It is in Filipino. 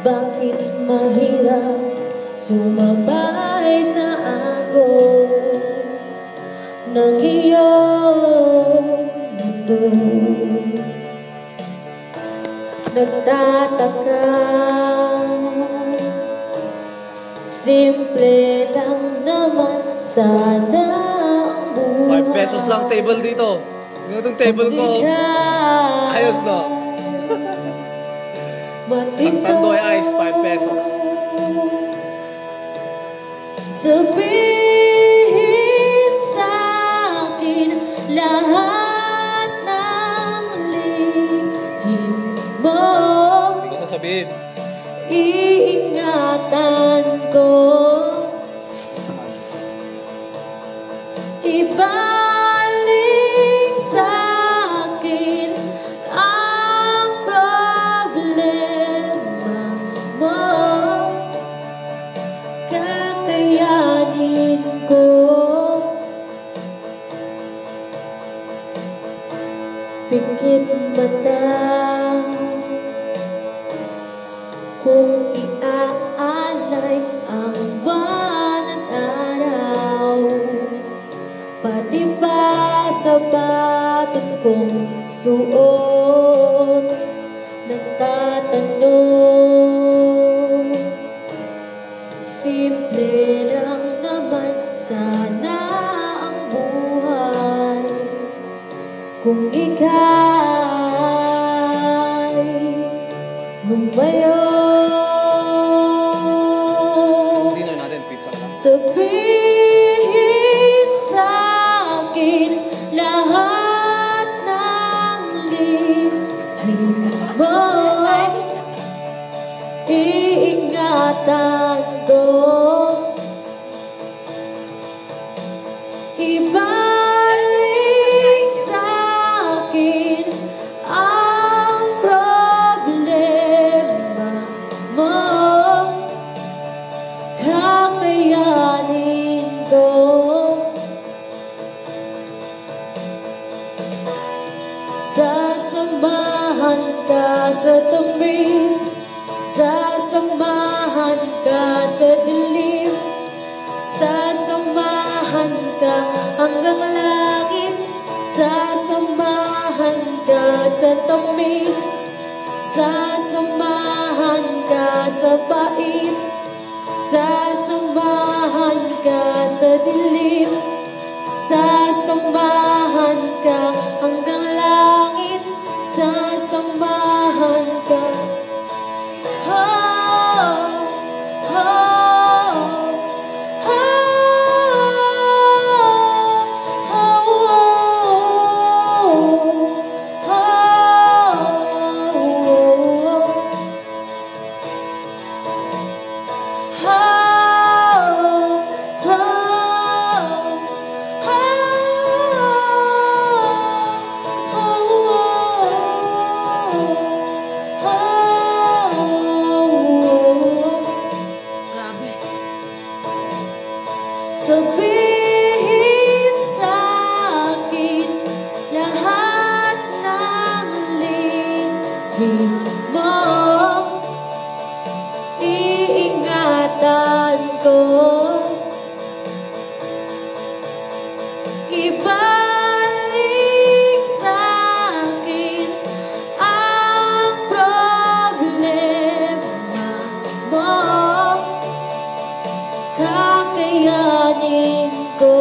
Bakit mahirap sumabay sa agos ng iyong mundo? Nagtataka, simple lang naman sana ang buhay. 5 pesos lang table dito. Ano itong table ko? Ayos no? Isang tandoy ice, 5 pesos. Sabihin sa'kin lahat ng lihim mo. Hindi ko sabihin. Iingatan ko. Ibalik sa'kin ang problema mo. Kakayanin ko. Pikit mata kung iaalay ang buwan at araw, pati ba sapatos kong suot, nagtatanong. Simple lang naman sana ang buhay kung ika'y lumayo. Dinner natin, pizza lang. Sabihin sa'kin lahat ng lihim mo. Iingatan ko. Ibalik sa'kin ang problema mo. Kakayanin ko. Sasamahan ka sa tamis, sasamahan ka sa dilim, sasamahan ka hanggang langit, sasamahan ka sa tamis, sasamahan ka sa pait, sasamahan ka sa dilim, sasamahan ka hanggang langit, sasamahan ka. Sabihin sa'kin lahat ng lihim mo. Iingatan ko. Ibalik sa'kin ang problema mo. Kakayanin ko.